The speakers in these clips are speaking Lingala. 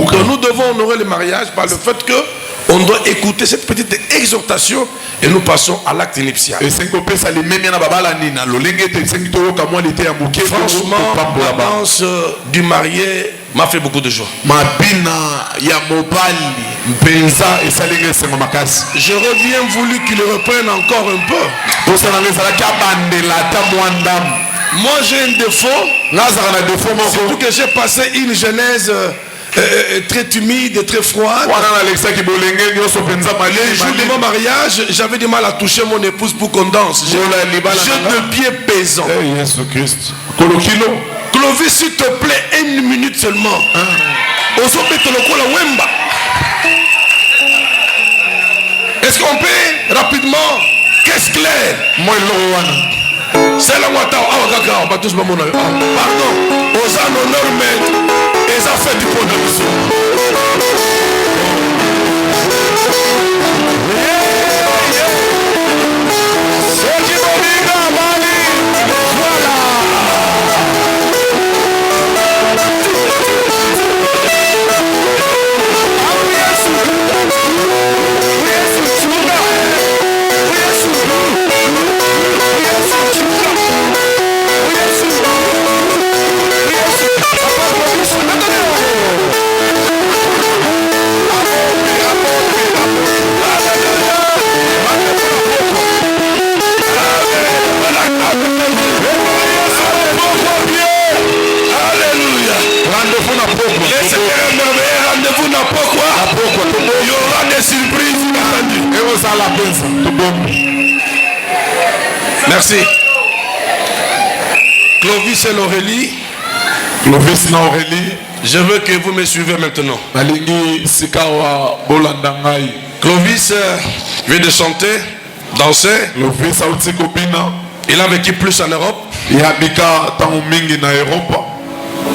Donc nous devons honorer le mariage par le fait que on doit écouter cette petite exhortation et nous passons à l'acte nuptial. Franchement, la danse du marié m'a fait beaucoup de joie. J'aurais bien voulu qu'il reprenne encore un peu. Moi j'ai un défaut, surtout que j'ai passé une genèse très timide et très froide. Les jours de mon mariage, j'avais du mal à toucher mon épouse pour qu'on danse. J'ai de pieds pesants. Clovis, s'il te plaît, une minute seulement. Est-ce qu'on peut rapidement? Qu'est-ce clair? C'est la moitié. Pardon. Aux honneurs, mais ils ont fait du production. Il y aura des surprises. Merci. Clovis et Aurélie. Je veux que vous me suivez maintenant. Clovis vient de chanter, danser. Il a vécu plus en Europe.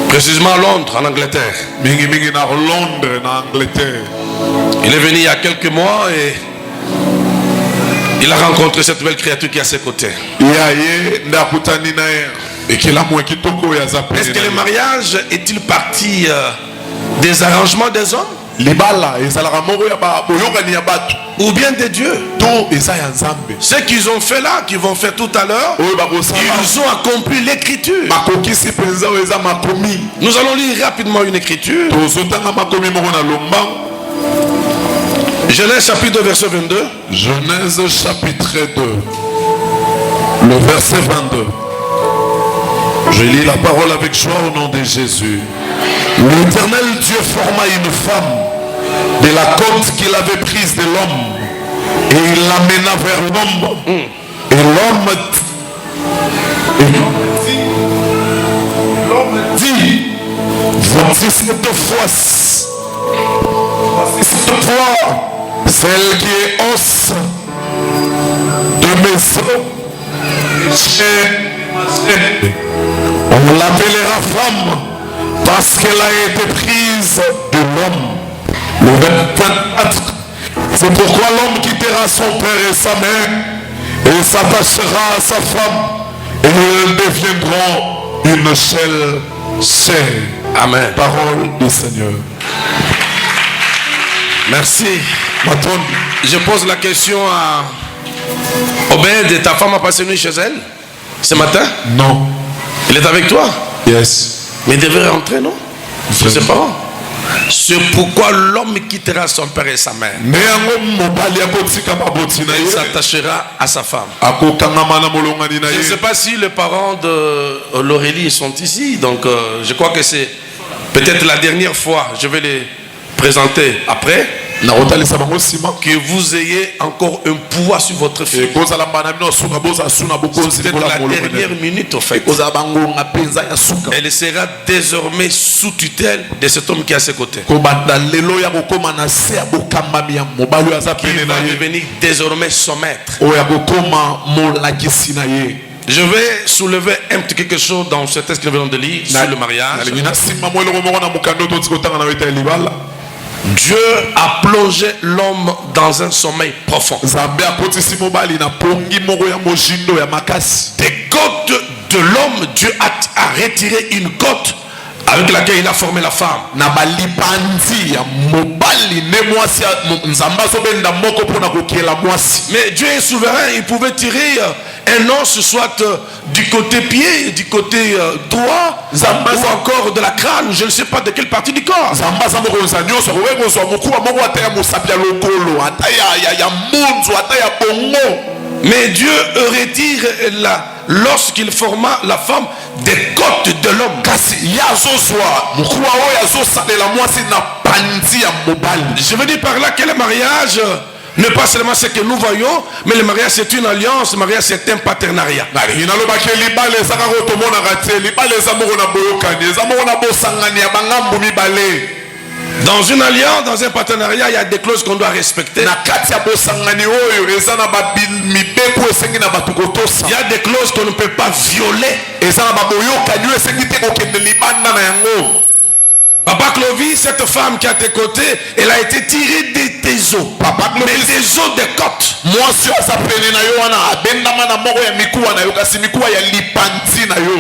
Précisément à Londres, en Angleterre. Il est venu il y a quelques mois et il a rencontré cette belle créature qui est à ses côtés. Est-ce que le mariage est-il parti des arrangements des hommes? Ou bien de Dieu? Ce qu'ils ont fait là, qu'ils vont faire tout à l'heure, ils ont accompli l'écriture. Nous allons lire rapidement une écriture. Genèse chapitre 2 verset 22. Genèse chapitre 2, le verset 22. Je lis la parole avec joie au nom de Jésus. L'Éternel Dieu forma une femme de la côte qu'il avait prise de l'homme et il l'amena vers l'homme. Et l'homme dit, voici cette fois, celle qui est os de mes os, on l'appellera femme parce qu'elle a été prise de l'homme. Le 24, c'est pourquoi l'homme quittera son père et sa mère et s'attachera à sa femme et ils deviendront une seule chair. Amen. Parole du Seigneur. Merci. Je pose la question à Obed. Ta femme a passé une nuit chez elle ce matin? Non. Elle est avec toi? Yes. Mais il devrait rentrer, non? Chez ses parents. C'est pourquoi l'homme quittera son père et sa mère. Il s'attachera à sa femme. Je ne sais pas si les parents de l'Aurélie sont ici. Donc je crois que c'est peut-être la dernière fois. Je vais les présenter après. Que vous ayez encore un pouvoir sur votre fille. C'est la dernière minute au fait. Elle sera désormais sous tutelle de cet homme qui est à ses côtés. Qui va devenir désormais son maître. Je vais soulever un petit quelque chose dans ce texte que nous venons de lire sur le mariage. Dieu a plongé l'homme dans un sommeil profond. Des côtes de l'homme, Dieu a retiré une côte avec laquelle il a formé la femme. Mais Dieu est souverain, il pouvait tirer un os soit du côté pied, du côté droit, ou encore de la crâne, je ne sais pas de quelle partie du corps. Mais Dieu retire lorsqu'il forma la femme des côtes de l'homme. Je veux dire par là que le mariage n'est pas seulement ce que nous voyons, mais le mariage c'est une alliance, le mariage c'est un partenariat. Dans une alliance, dans un partenariat, il y a des clauses qu'on doit respecter. Il y a des clauses qu'on ne peut pas violer. Papa Clovis, cette femme qui est à tes côtés, elle a été tirée de tes os. Mais des os de côte.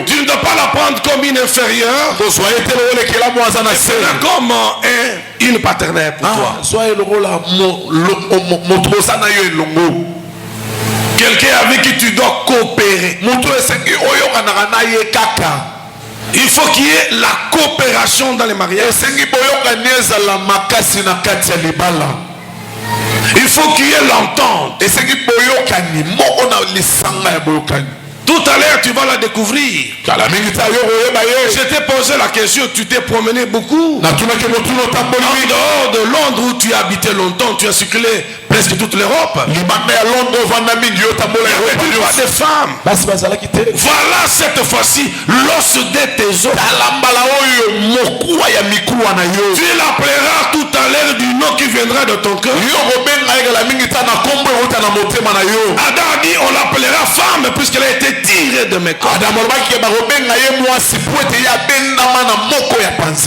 Tu ne dois pas la prendre comme une inférieure. C'est comme une partenaire pour toi. Quelqu'un avec qui tu dois coopérer. Il faut qu'il y ait la coopération dans les mariages. Il faut qu'il y ait l'entente. Tout à l'heure, tu vas la découvrir. Je t'ai posé la question, tu t'es promené beaucoup. En dehors de Londres où tu as habité longtemps, tu as circulé presque toute l'Europe. Il n'y avait pas de femmes. Voilà cette fois-ci l'os de tes os. Tu l'appelleras tout à l'heure du nom qui viendra de ton cœur. Adam a dit on l'appellera femme puisqu'elle a été tirée de mes corps.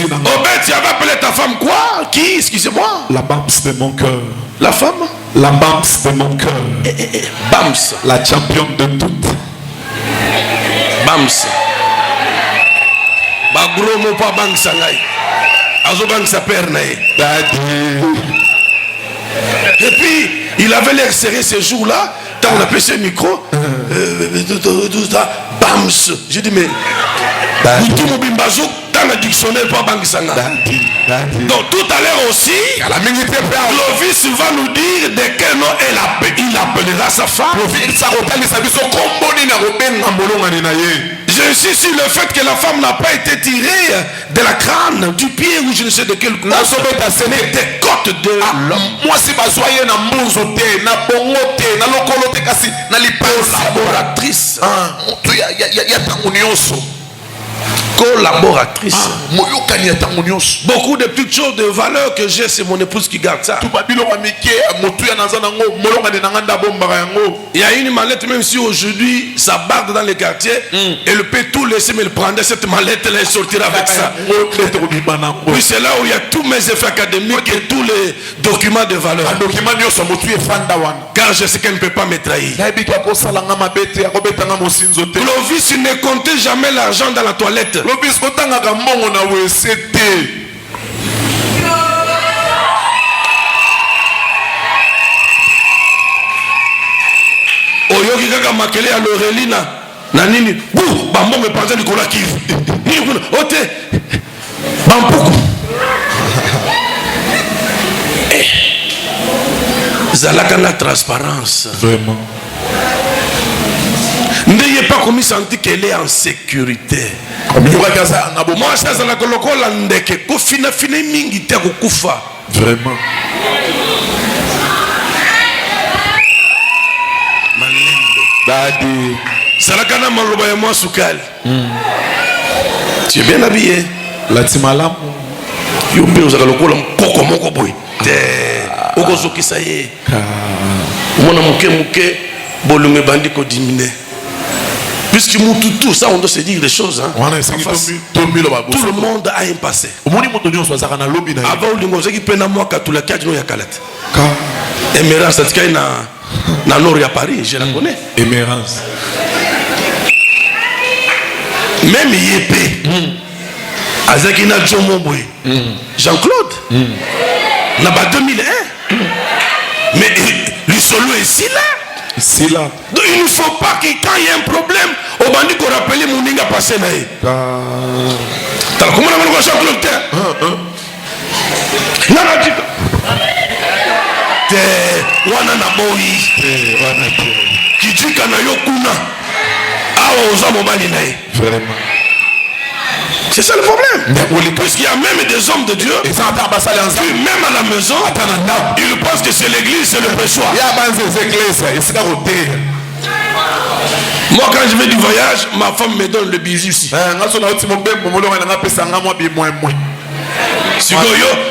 Obed, tu avais appelé ta femme quoi? Qui? Excusez-moi. La Bams de mon cœur. La femme? La Bams de mon cœur. Bams. La championne de toutes. Bams. Bagro mo pa bang sangai. Azo bang sa père nae. Et puis, il avait l'air serré ces jours-là. Quand on appelait ce micro, Bams. J'ai dit, mais dans le dictionnaire, pas Bang Sanga. Donc, tout à l'heure aussi, Clovis va nous dire de quel nom il appellera sa femme. Je suis sur le fait que la femme n'a pas été tirée de la crâne, du pied ou je ne sais de quel côté, mais des côtes de l'homme. Moi, si je suis na mbunzote, na bongote, na lokolote kasi, na collaboratrice. Collaboratrice. Beaucoup de petites choses de valeur que j'ai, c'est mon épouse qui garde ça. Il y a une mallette, même si aujourd'hui ça barde dans les quartiers, elle peut tout laisser, mais elle prendrait cette mallette et elle sortira avec ça. Oui, c'est là où il y a tous mes effets académiques et tous les documents de valeur. Car je sais qu'elle ne peut pas me trahir. Clovis ne comptait jamais l'argent dans la toilette. Oyoki kaka makele ya Loreli na nini bou bambo me panza likolo kivu ni kuna ote bampuku zalaka na transparence vraiment. N'ayez pas commis senti qu'elle est en sécurité. Moi, ça c'est la colocola ndeke. Ko fina mingi te ko kufa. Vraiment. Malendo. Daddy. Salakana maloba ya moi sukali. Tu es bien habillé. La timalam. Yo pe ozaka lokola mpoko moko boy. Te. Okozoki sa ye. Mona muke bolunge bandi ko diminuer. Puisque tout ça, on doit se dire des choses. Hein. Tout le monde a un passé. Avant, Émérance, c'est na nord à Paris, je la connais. Émérance. Même Yépé. Azakina Djomoboué. Jean-Claude. Naba 2001. Mais le solo est ici là. Ici là. Donc il ne faut pas que quand il y a un problème, au bandit qu'on rappelle mon ninga passé là. T'as comment on a Jean-Claude? Nana dit. Wana na boyi. Qui dit kana yokuna. Awa oza mobali nae. Vraiment. C'est ça le problème. Parce qu'il y a même des hommes de Dieu. Et ça même à la maison, ils pensent que c'est l'église, c'est le pressoir. Moi quand je vais du voyage, ma femme me donne le bisou ici.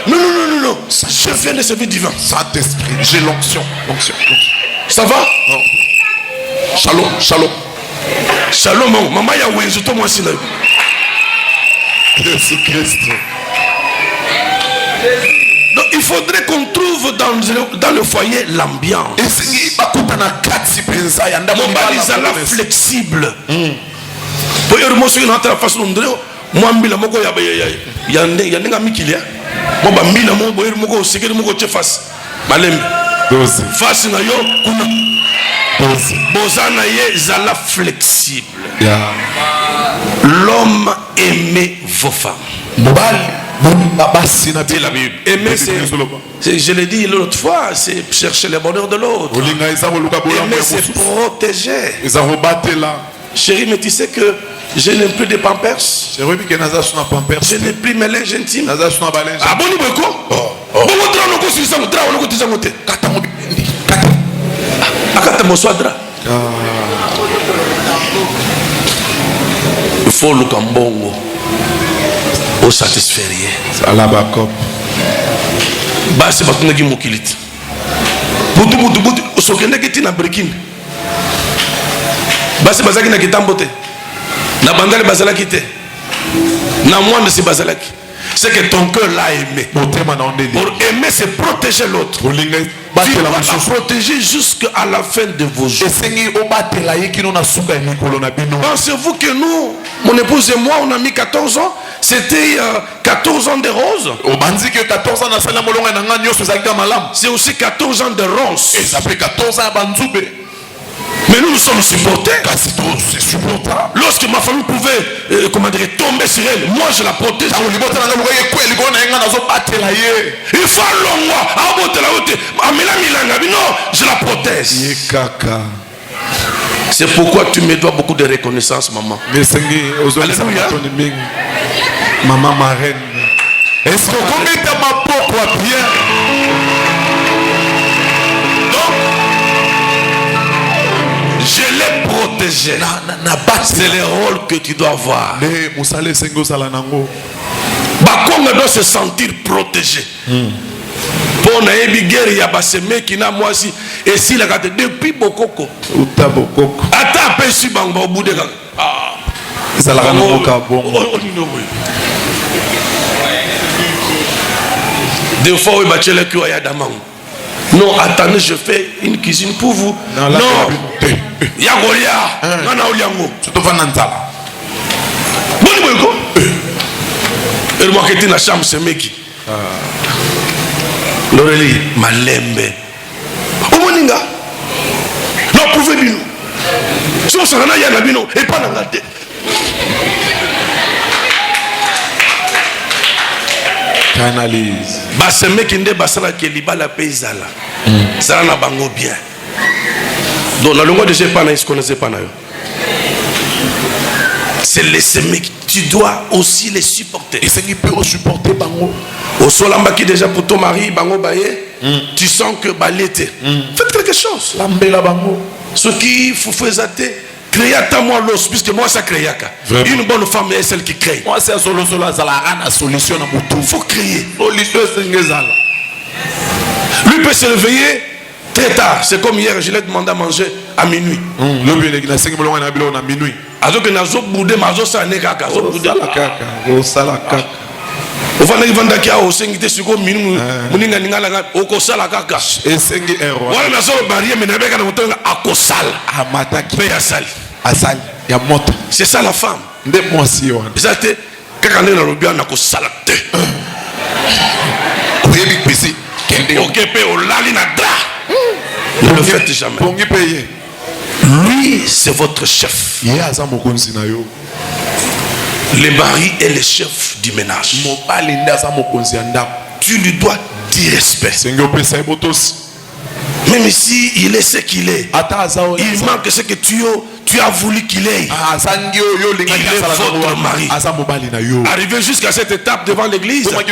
Non, je viens de servir divin. Saint-Esprit, j'ai l'onction. Ça va? Shalom. Shalom, maman ya wenzu to moi sina. Jésus-Christ. Donc il faudrait qu'on trouve dans le foyer l'ambiance. Mon balisala flexible. Pour y remonter une autre façon de dire, moi mbila moko ya nenga mikilia. Moi ba mbila mo boyer moko sekeri moko che face. Malem. Face na yo kuna. Bozana ye zala flexible. L'homme aimait vos femmes. Aimer, je l'ai dit l'autre fois, c'est chercher le bonheur de l'autre. Aimer, c'est protéger. Chérie, mais tu sais que je n'ai plus de pampers. Je n'ai plus mes linges intimes. Ah bon, il faut le cambongo au satisfaire. Basi batunaki mokilit. Butu sokende kiti na breaking. Basi bazaki na kitambote. Na bandale bazalaki te. Na mwande si bazalaki. C'est que ton cœur l'a aimé. Pour aimer, c'est protéger l'autre. Tu dois la protéger jusqu'à la fin de vos jours. Pensez-vous que nous, mon épouse et moi, on a mis 14 ans? C'était 14 ans de rose. C'est aussi 14 ans de ronces. Mais nous sommes supportés. Lorsque ma famille pouvait tomber sur elle, moi je la protège. Il faut je la protège. C'est pourquoi tu me dois beaucoup de reconnaissance, maman. Alléluia. Maman marraine. Est-ce que vous mettez ma peau bien? Je l'ai protégé. C'est le rôle que tu dois avoir. Bakonga doit se sentir protégé. Pour naebi guerre ya baseme qui na moi si et si la gâte depuis bokoko. Ata pesi bangba au bout de ah. Ça la rend bon. Des fois oui bachele qui ya damang. Non, attendez, je fais une cuisine pour vous. Non, Yagolia. Non, Oliango. Tu te vas dans la Bon, et le marketing à chambre, c'est Meki. L'Aurélie, Malembe. Omoninga. Non, prouvez-nous. Si on s'en a, il y a un abino. Et pas dans la tête. Canalise. Basse mec qui ne basala que liba la paysala. Ça n'a pas bien. Donc la langue de je pas naïs connaissez pas naïs. C'est les semis. Tu dois aussi les supporter. Et c'est qui peut supporter bango. Au solamba qui déjà pour ton mari bango baye. Tu sens que balété. Faites quelque chose. Lambela bango. Ce qui faut faire créer à moi l'os puisque moi ça crée. Une bonne femme est celle qui crée. Moi c'est la solution à mon tour. Faut créer. Lui peut se réveiller très tard. C'est comme hier, je l'ai demandé à manger à minuit. Alors que nazo boudé mazo ça n'est qu'à caso boudé la caca au sala caca. Au fond il vend qui a au sengité sur comme minuit muninga ningala au kosala caca. Et sengi error. Voilà nazo barrière mais n'avec un moteur à kosala. À mataki. Paye à sali. À sali. Ya moto. C'est ça la femme. De moi si on. Exactement. Quand on est dans le bien, on a qu'au salate. Ne le faites jamais. Lui, c'est votre chef. Le mari est le chef du ménage. Tu lui dois du respect. Même si il est ce qu'il est, il manque ce que tu as voulu qu'il ait. Il est votre mari. Arrivé jusqu'à cette étape devant l'église, c'est que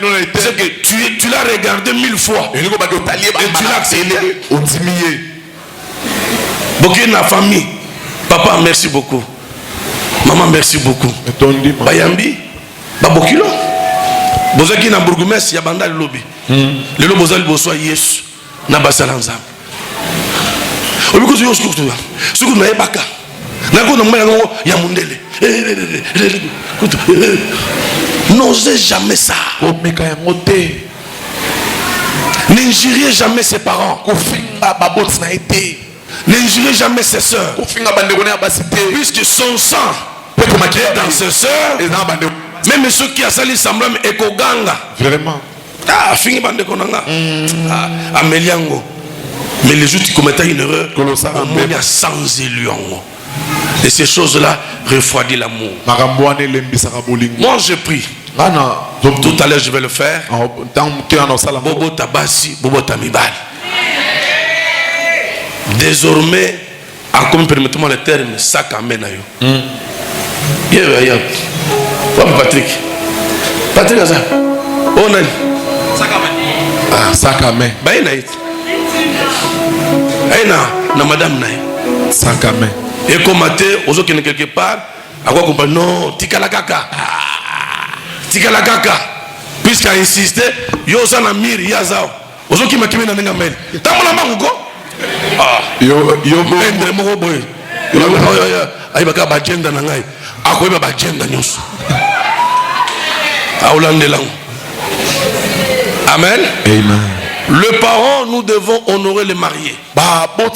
tu l'as regardé 1000 fois et tu l'as accepté. Beaucoup de la famille. Papa, merci beaucoup. Maman, merci beaucoup. Bayambi, Babokilo. Bozaki na bourgmestre ya banda lobby. Le lobo zali boswa Yesu na basalanza. Obiko yo skutu. Skutu na ebaka. Na ko na mwana ngo ya mundele. N'osez jamais ça. N'injuriez jamais ses parents. N'injuriez jamais ses soeurs. Puisque son sang est dans ses soeurs. Même ceux qui a sali semblant ekoganga. Vraiment. Ah, fini bande konanga. Ameliango. Mais les autres qui commettent une erreur, il y a 100 élus. Et ces choses-là refroidissent l'amour. Moi je prie. Tout à l'heure je vais le faire. Bobo tabasi, bobo tamibal. Désormais, comme permettez-moi le terme, sac à main. Patrick. Patrick Azar. Oh non. Sac à main. Na madame naï. Sac à main. Et comme matin, aux autres qui sont quelque part, à quoi comprendre? Non, tika la kaka. Tika la kaka. Puisqu'il a insisté, yo sana mir yazao. Aux autres qui m'a kimé na nenga mel. Tamola manguko. Yo endre mo boy. Aïe baka ba agenda na ngai. Ako ba agenda nyusu. Aulande lang. Amen. Amen. Le parent, nous devons honorer les mariés. Pour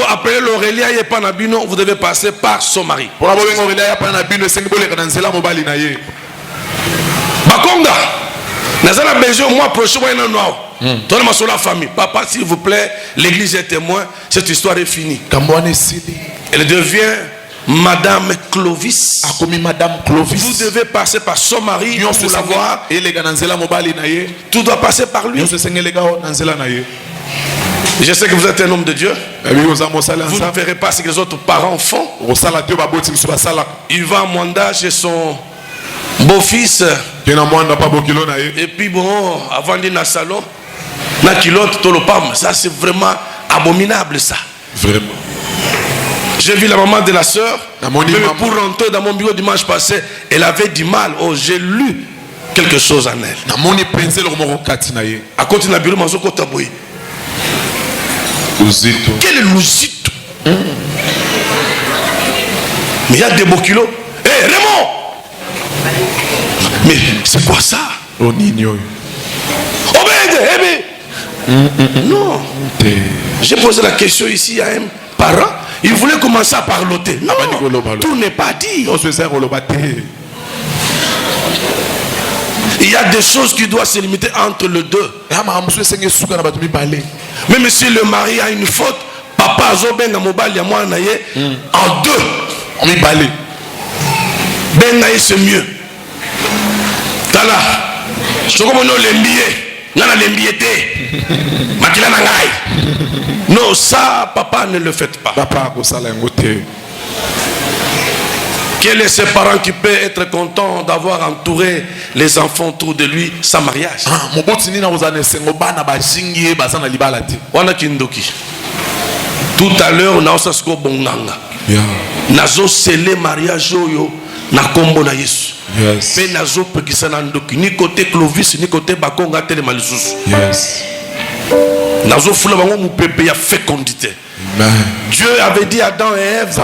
appeler l'Aurélia et Panabino, vous devez passer par son mari. Bakonga, Nazala besoin moi prochain dans ma famille. Papa, s'il vous plaît, l'église est témoin. Cette histoire est finie. Elle devient Madame Clovis. Vous devez passer par son mari pour l'avoir. Tout doit passer par lui. Je sais que vous êtes un homme de Dieu. Vous ne verrez pas ce que les autres parents font. Il va à Mwanda chez son beau-fils. Et puis bon, avant d'aller dans le salon, ça c'est vraiment abominable ça. Vraiment. J'ai vu la maman de la sœur. Pour rentrer dans mon bureau dimanche passé, elle avait du mal. Oh, j'ai lu quelque chose en elle. À côté de la bureau, quel est l'ouzito? Mais il y a des beaux kilos. Hé, Raymond! Mais c'est quoi ça? Oh, Nino. Oh, non. J'ai posé la question ici à un parent. Il voulait commencer à parloter. Non, tout n'est pas dit. Il y a des choses qui doivent se limiter entre les deux. Même si le mari a une faute, papa Zobenga Mobali a moi en deux. Benga c'est mieux. Tala, je suis comme les billets. Non, ça, papa, ne le faites pas. Quel est ce parent qui peut être content d'avoir entouré les enfants autour de lui sans mariage? Tout à l'heure, on a aussi ce bonganga. Nazo scellé mariage na kombo na Yesu. Yes. Mais nazo pekisana ndoki ni côté Clovis ni côté Bakonga tele malisusu. Yes. Nazo fula bango mupepe ya fécondité. Amen. Dieu avait dit à Adam et Ève,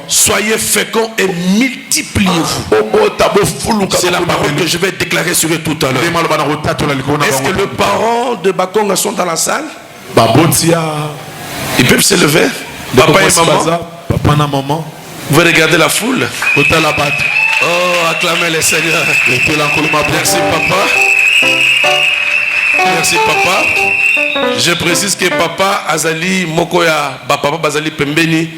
soyez féconds et multipliez-vous. C'est la parole que je vais déclarer sur eux tout à l'heure. Est-ce que les parents de Bakonga sont dans la salle? Ils peuvent se lever. Papa et maman. Vous regardez la foule. Oh, acclamez le Seigneur. Merci papa. Merci papa. Je précise que papa Azali Mokoya, papa Bazali Pembeni,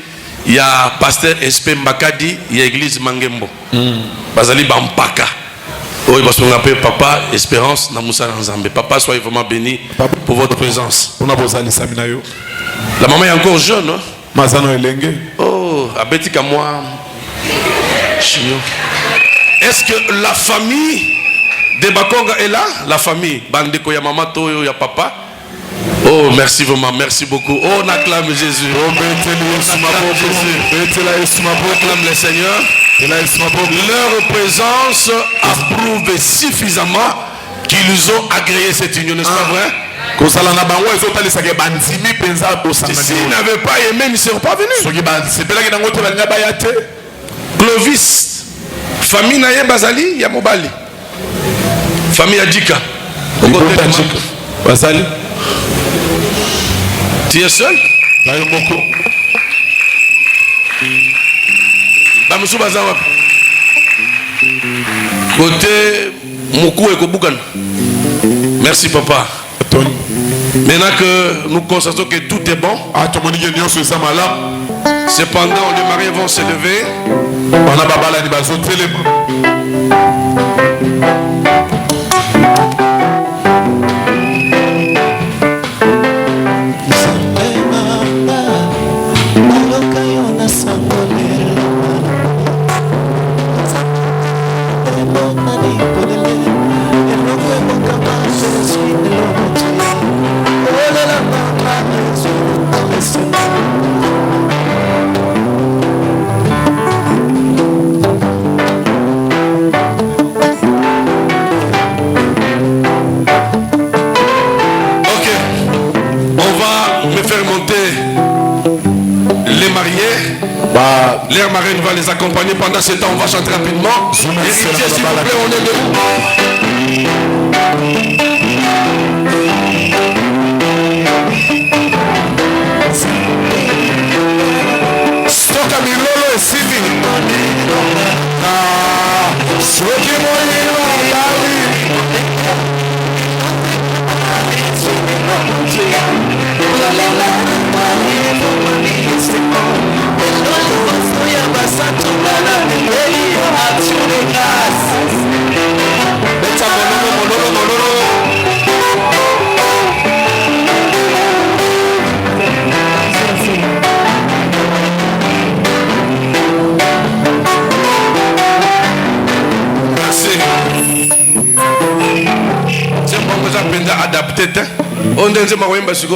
il y a pasteur Espé Mbakadi, il y a église Mangembo. Bazali Bampaka. Oui, parce qu'on appelle papa Espérance Namoussa Nzambe. Papa, soyez vraiment béni pour votre présence. La maman est encore jeune, non? Oh, Abetika moi. Est-ce que la famille de Bakonga est là? La famille Bandeko ya maman Toyo ya papa. Oh, merci vraiment, merci beaucoup. Oh, on acclame Jésus. On acclame le Seigneur. Leur présence approuve suffisamment qu'ils ont agréé cette union, n'est-ce pas vrai? S'ils n'avaient pas aimé, ils ne seraient pas venus. Clovis, famille Naye Bazali, Yamobali. Famille Adjika. Bazali. Tu es seul? Bamusou Bazawa. Côté Moukou et Koboukan. Merci papa. Maintenant que nous constatons que tout est bon, cependant les mariés vont se lever. L'air marraine va les accompagner pendant ce temps. On va chanter rapidement. Héritier, s'il vous plaît, on est debout. Stoka milolo esimi. Soki moyino adapté. On dit que c'est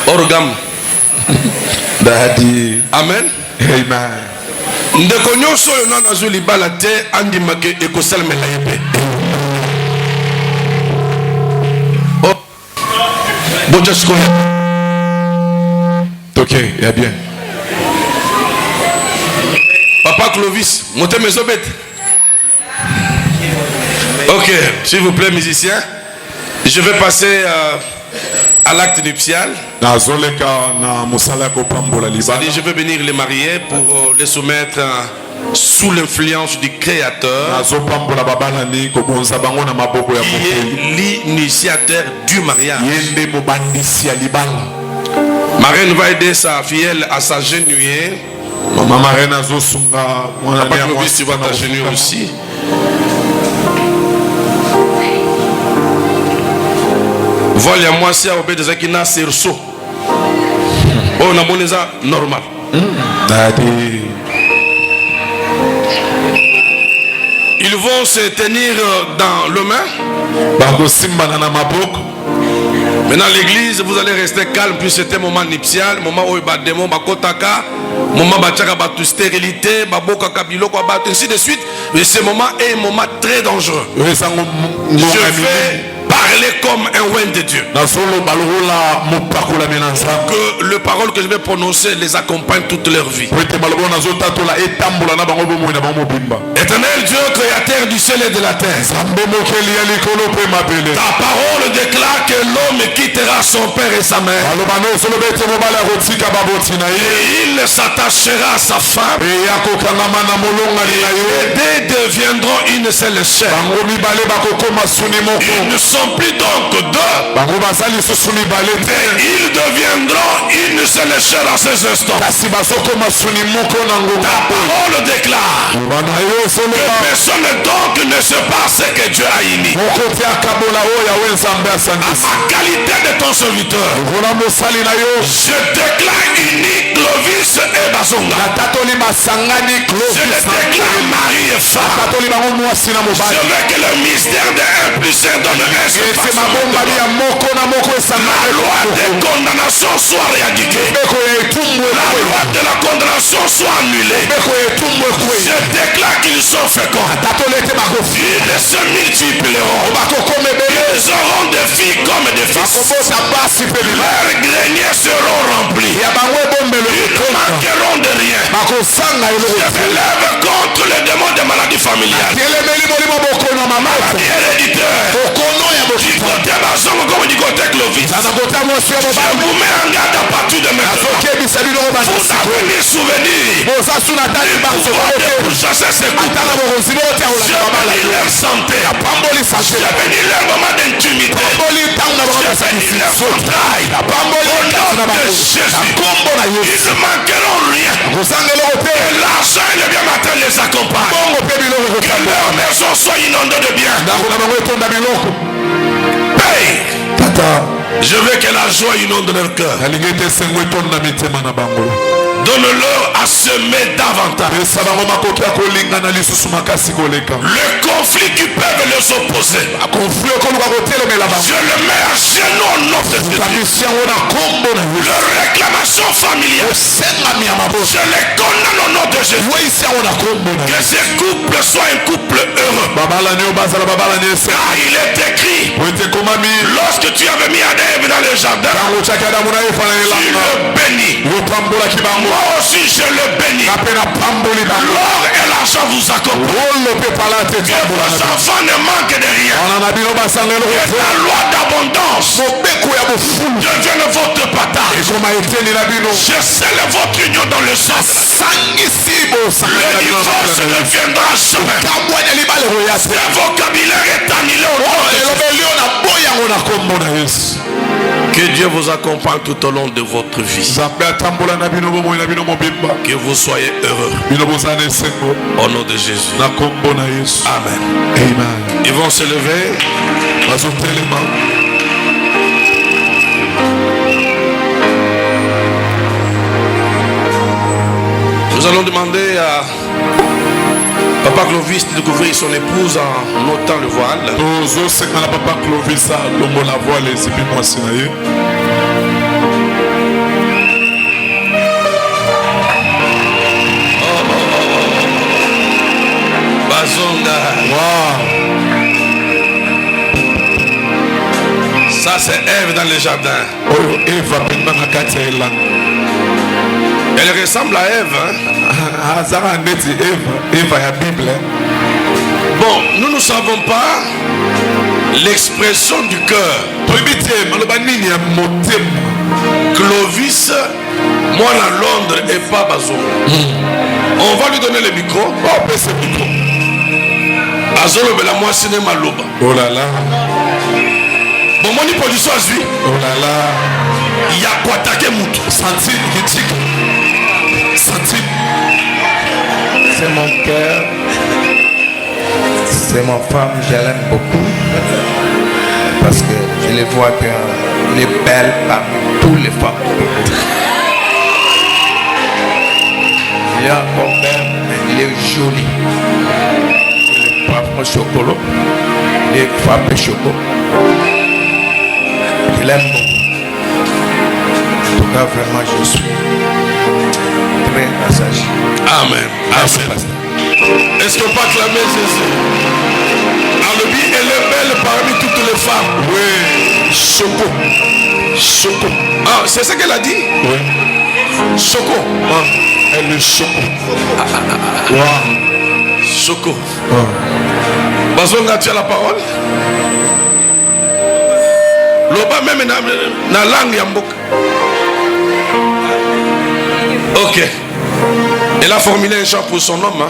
orgam. Amen. Amen. Ndeko nyonso yo nana zuli balate andi make ekosal melayebe. Oh. Bonjour skoya. OK, il y a bien. Papa Clovis, montez mes obètes. Ok, s'il vous plaît, musiciens, je vais passer à l'acte nuptial. C'est-à-dire, je vais venir les marier pour les soumettre sous l'influence du Créateur, qui est l'initiateur du mariage. Marraine va aider sa filleule à s'agenouiller. Maman Marraine a Papa Clovis, tu vas t'agenouiller aussi. Voilà, moi, c'est au des Akina Serso. Oh, on a mon normal. Ils vont se tenir dans le main. Maintenant, l'église, vous allez rester calme, puis c'était un moment nuptial, moment où il y a des moments kotaka, moment où stérilité, ainsi de suite. Mais ce moment est un moment très dangereux. Je fais parler comme un oint de Dieu. Que le parole que je vais prononcer les accompagne toute leur vie. Éternel Dieu, créateur du ciel et de la terre, ta parole déclare que l'homme quittera son père et sa mère et il s'attachera à sa femme et deux deviendront une seule chair. Ils ne sont plus donc deux, mais ils deviendront une seule chair à ces instants. Ta parole déclare que personne donc ne sait pas ce que Dieu a émis. À ma qualité de ton serviteur, je déclare unique Clovis et Bazonga. Je déclare Marie et femme. Je veux que le mystère de 1 plus 1 donne un espace. La loi de condamnation soit réadiquée. La loi de la condamnation soit annulée. Je déclare qu'ils sont féconds. Ils se multiplieront. Ils auront des filles comme des fils. Leurs greniers seront remplis. Ils ne manqueront de rien. Je me lève contre les démons de maladies familiales. Maladie héréditaire. Du côté Bazongo comme du côté Clovis. Je vous mets en garde à partir de maintenant. Vous avez des souvenirs. Pour chasser ces coups. Je bénis leur santé. Je bénis leur moment d'intimité. Je bénis leur entrailles. Au nom de Jésus. Ils ne manqueront rien. Que l'argent et le bien matin les accompagnent. Que leur maison soit inondée de biens. Paye. Je veux que la joie inonde leur cœur. Donne-leur à semer davantage. Le conflit qui peuvent les opposer, je le mets à genoux au nom de Jésus. Leur réclamation familiale, je les condamne au nom de Jésus. Que ces couples soient un couple heureux. Car il est écrit, lorsque tu avais mis Adam dans le jardin, tu le bénis. Moi aussi je le bénis. L'or et l'argent vous accompagnent. Que vos enfants ne manquent de rien. Que la loi d'abondance devienne votre partage. Je scelle votre union dans le sang. Le divorce ne viendra jamais. Le vocabulaire est annulé au nom de Jésus. Que Dieu vous accompagne tout au long de votre vie. Que vous soyez heureux. Au nom de Jésus. Amen. Amen. Ils vont se lever. Nous allons demander à Papa Clovis de découvrir son épouse en ôtant le voile. Bazonga. Wow. Ça c'est Ève dans le jardin. Elle ressemble à Ève. Bon, nous ne savons pas l'expression du cœur. Clovis, moi à Londres et pas Bazonga. On va lui donner le micro. Azolo bela moi cinéma loba. Oh là là. Bon mon production a suivi. Oh là là. Il y a quoi attaquer Moutou. Sentime critique. Sentime. C'est mon cœur. C'est ma femme, je l'aime beaucoup. Parce que je les vois qu'elle est belle parmi toutes les femmes. Il est encore belle, mais il est joli. Il est pas chocolat. Il est frappé chocolat. Je l'aime beaucoup. En tout cas, vraiment, je suis très assagi. Amen. Amen. Est-ce qu'on peut acclamer Jésus? Alors, elle est belle parmi toutes les femmes. Oui. Choco. Choco. Ah, c'est ce qu'elle a dit? Oui. Choco. Ah. Elle est choco. Wow. Choco. Bazonga, tu as la parole? Loba même na langue yamboka. Ok. Elle a formulé un chant pour son homme.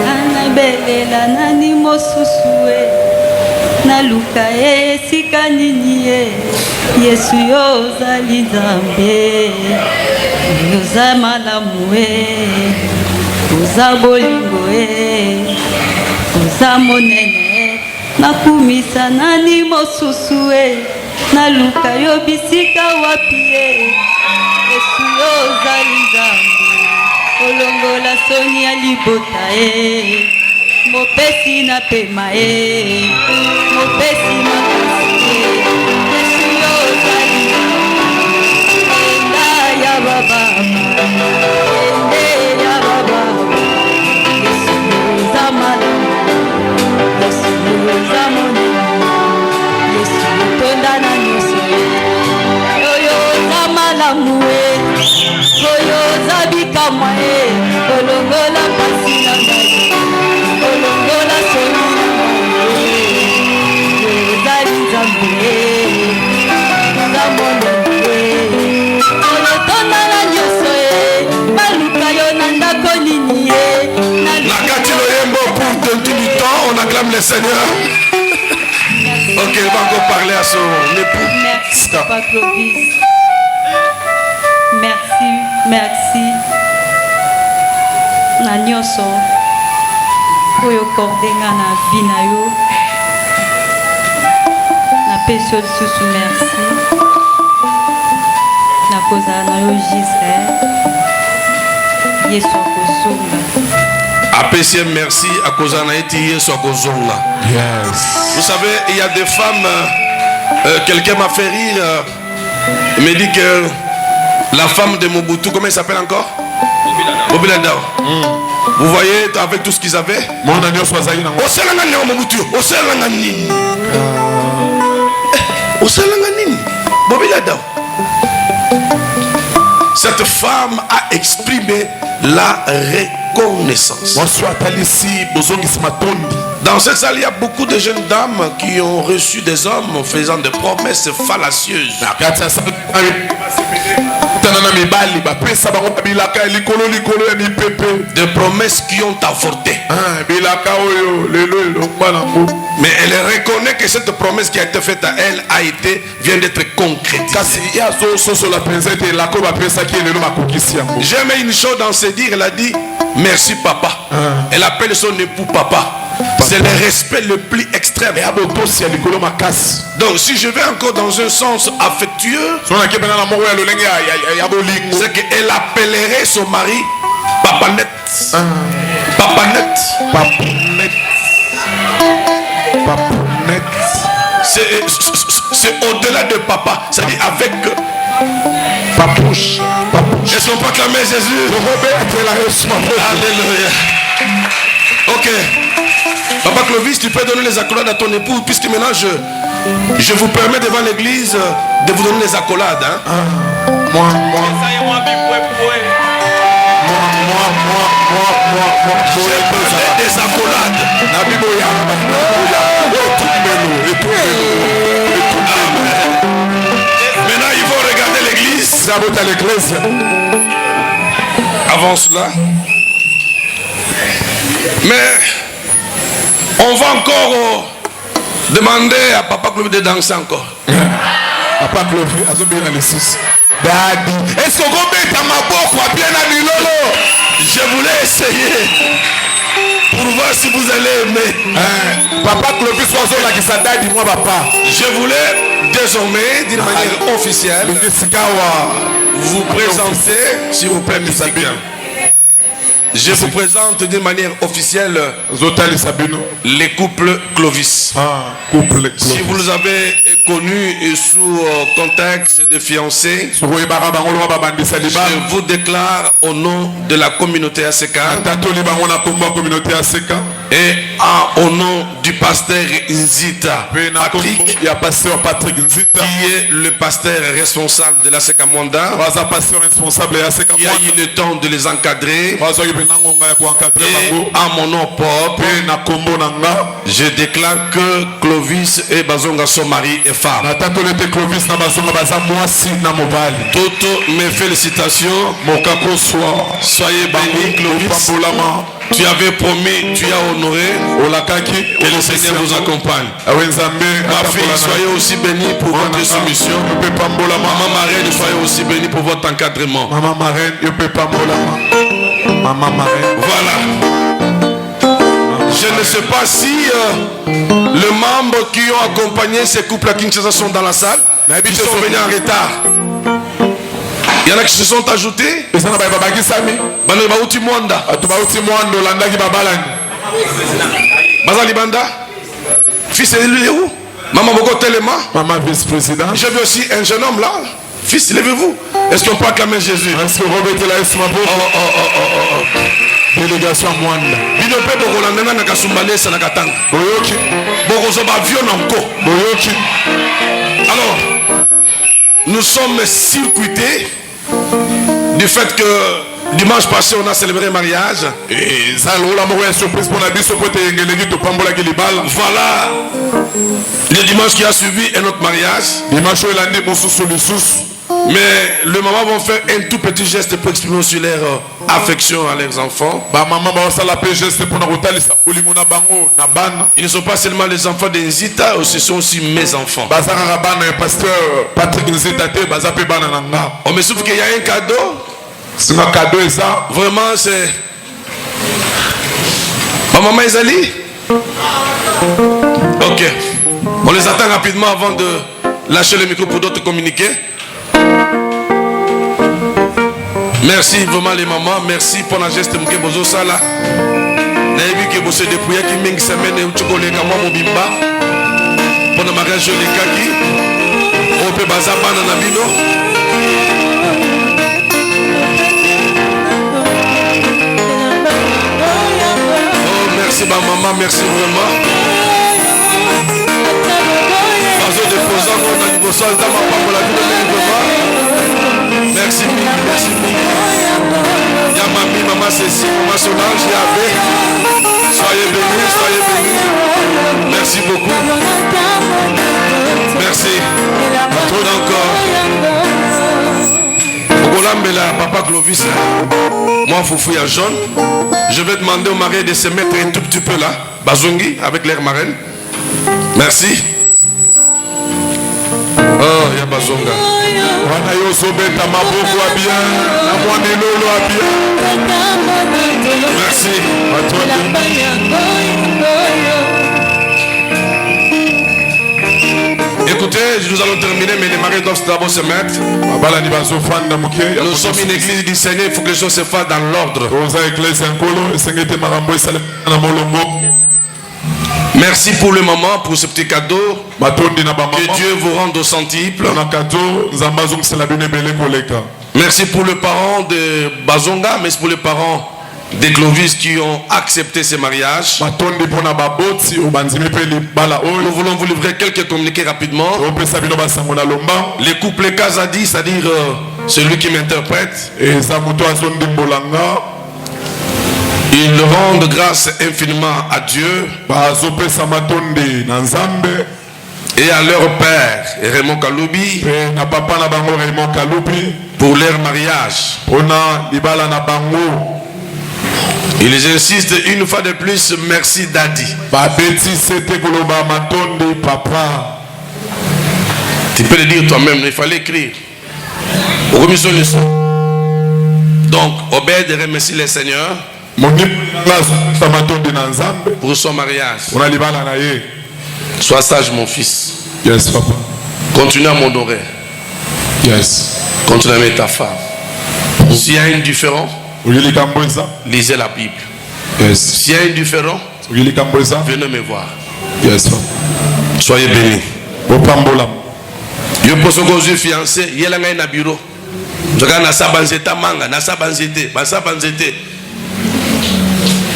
Hein? Belela nani mosusue na luka esika nini ye Yesu yo ozali Nzambe oza malamu oza bolingo oza monene nakumisa nani mosusue na luka yo bisika wapi Yesu yo ozali Nzambe olongola soni ya libota mopesi na pema mopesi makasi Yesu yo ozali enda ya baba ende ya baba Yesu yo oza malamu Yesu yo oza monene Yesu yo tonda na nyonso oyo oza malamu oyo oza bikamwa olongola pasi na ngai olongola soni ozali Nzambe oza monene olotonda na nyonso baluka yo na ndako nini na kati loyembo pour tout du temps on acclame le Seigneur. Ok, il va encore parler à son époux. Merci Papa Clovis. Merci na nyonso oyo kordenga na vie na yo napesi yo lisusu merci nakozala na yo gisre Yesu akozonga apesi merci akozala na eti Yesu akozonga. Vous savez, il y a des femmes quelqu'un m'a fait rire il me dit que la femme de Mobutu, comment elle s'appelle encore? Bobila Ndao. Vous voyez avec tout ce qu'ils avaient? Cette femme a exprimé la reconnaissance. Dans cette salle, il y a beaucoup de jeunes dames qui ont reçu des hommes faisant des promesses fallacieuses. Des promesses qui ont avorté. Mais elle reconnaît que cette promesse qui a été faite à elle vient d'être concrétisée. J'aime une chose dans ce dire, elle a dit merci papa. Elle appelle son époux papa. C'est le respect le plus extrême. Donc si je vais encore dans un sens affectueux, c'est qu'elle appellerait son mari Papa Net. Papa Net. Papa Net. Papa Net. C'est au-delà de papa. C'est-à-dire avec Papouche. Est-ce qu'on peut acclamer Jésus? Alléluia. Ok. Papa Clovis, tu peux donner les accolades à ton époux, puisque maintenant je vous permets devant l'église de vous donner les accolades. Hein? Moi. J'ai besoin des accolades. Maintenant, ils vont regarder l'église. Avant cela. Mais on va encore demander à Papa Clovis de danser encore. Papa Clovis, Daddy, est-ce qu'on va mettre ma boque bien à Milolo? Je voulais essayer pour voir si vous allez aimer. Papa Clovis, sois là qui s'adapte, dis-moi papa. Je voulais désormais, d'une manière officielle, vous présenter, s'il vous plaît, mes amis. Je vous présente d'une manière officielle les couples Clovis. Si vous les avez connus sous contexte de fiancés, je vous déclare au nom de la communauté ACK Et au nom du pasteur Nzita Patrick, il y a pasteur Patrick Nzita qui est le pasteur responsable de la Sekamwanda, pasteur responsable de la qui a eu le temps de les encadrer. Et à mon nom propre, je déclare que Clovis et Bazonga sont mari et femme. Toutes mes félicitations. Soyez bénis, Clovis. Tu avais promis, tu as honoré. Que le Seigneur vous accompagne. Ma fille, soyez aussi bénie pour votre soumission. Maman marraine, soyez aussi bénie pour votre encadrement. Voilà. Je ne sais pas si les membres qui ont accompagné ces couples à Kinshasa sont dans la salle. Ils sont venus en retard. Il y en a qui se sont ajoutés. Bazali Banda. Fils, il est où? Maman Boko Telema. Maman vice-président. J'ai vu aussi un jeune homme là. Fils, levez-vous. Est-ce qu'on peut acclamer Jésus? Est-ce que Robert est là? Délégation Mwanda. Binope Bokolandana Nakasumbale Sanakatang. Boyoki. Bokozoba Vionanko. Boyoki. Alors, nous sommes circuités du fait que dimanche passé on a célébré le mariage. Et ça, la surprise pour la vie, voilà. Le dimanche qui a suivi est notre mariage. Mais le maman vont faire un tout petit geste pour exprimer aussi leur affection à leurs enfants. Ils ne sont pas seulement les enfants de Nzita, ce sont aussi mes enfants. On me souffle qu'il y a un cadeau. Vraiment c'est... Ma maman Isali. Ok. On les attend rapidement avant de lâcher le micro pour d'autres communiquer. Merci vraiment les mamans, merci pour la geste que vous avez là. Naïbi que vous avez dépouillé qui ming semaine et chocolat comme moi mobimba. Pour le mariage de kaki, on peut baser banana nabino. Oh merci ma maman, merci vraiment. Bazo déposant on a du bosso dans ma femme pour la vie de vraiment. Merci mille, merci mille. Y'a mamie, maman Cécile, maman Solange, Yahvé. Soyez bénis, soyez bénis. Merci beaucoup. Merci. Tout encore. Okolambela, papa Clovis, moi Foufou et John. Je vais demander au mari de se mettre un tout petit peu là. Bazongi, avec l'air marraine. Merci. Oh, y'a Bazonga. Merci. Écoutez, nous allons terminer, mais les maris doivent d'abord se mettre. Nous sommes une église du Seigneur, il faut que les choses se fassent dans l'ordre. Merci pour le moment, pour ce petit cadeau. Que Dieu vous rende au centuple. Merci pour les parents de Bazonga, mais pour les parents de Clovis qui ont accepté ce mariage. Nous voulons vous livrer quelques communiqués rapidement. Les couples Kazadi, c'est-à-dire celui qui m'interprète, ils rendent grâce infiniment à Dieu et à leur père Raymond Kaloubi pour leur mariage. Ils insistent une fois de plus, merci Daddy. Tu peux le dire toi-même, il fallait écrire. Donc, Obed remercie le Seigneur pour son mariage. Sois sage mon fils. Yes, papa. Continue à m'honorer. Yes. Continue à aimer ta femme. S'il y a un différent, lisez la Bible. Yes. S'il y a un différent, venez me voir. Yes, papa. Soyez bénis. Je pense que je suis fiancé. Il y a un bureau. Je regarde na sabanzeta manga, na sabanzete, ba sabanzete.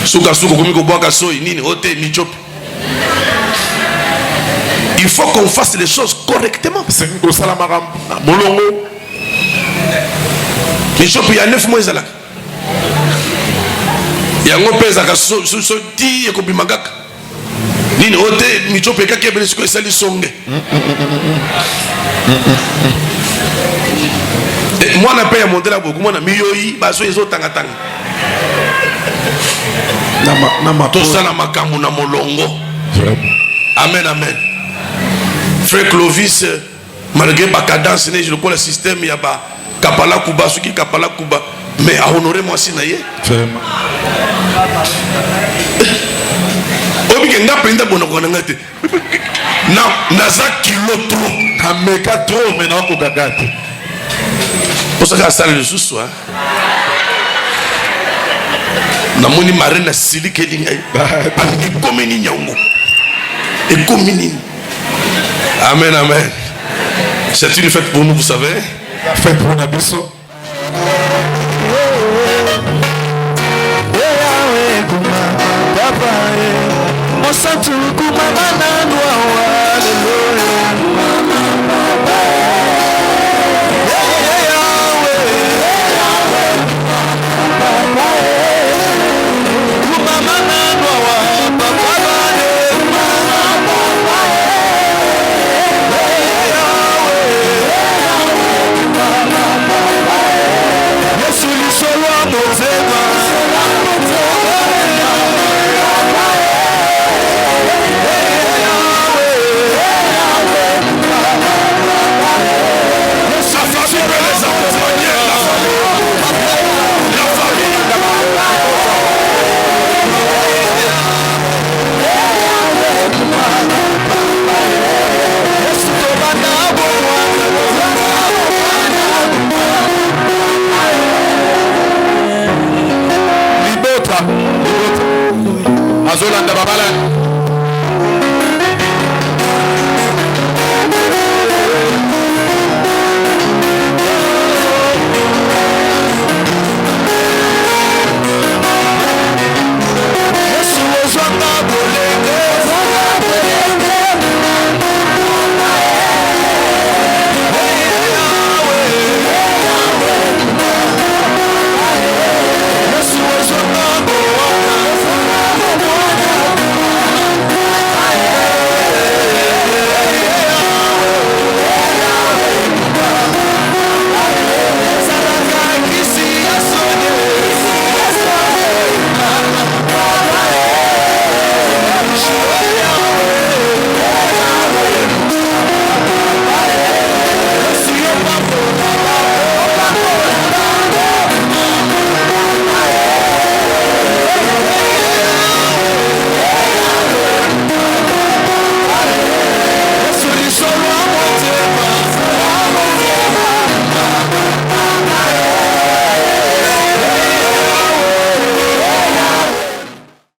Souka komi ko boaka soy nini ote michop. Il faut qu'on fasse les choses correctement. Michop il y a 9 mois ezalaka. Yango pesa ka so ti e ko bimagaka. Nini ote michop e ka kebele siko esali songe. Moi na paye monter la beaucoup moi na miyoyi baso ezo tanga tanga. Tout ça na makambo na molongo. Amen amen. Frère Clovis malgré ba cadence ne je le système il y a ba kapala kuba suki kapala kuba mais à honorer moi si na ye. Obi ke nga penda bonoko na ngate. Na za kilo trop. Ameka trop mais na ko gagate. Pour ça que ça le sous-soir. Namoni marina sili kelinga. Ani komini nyongo. Et komini. Amen amen. C'est une fête pour nous, vous savez. Fête pour Nabiso. Papa,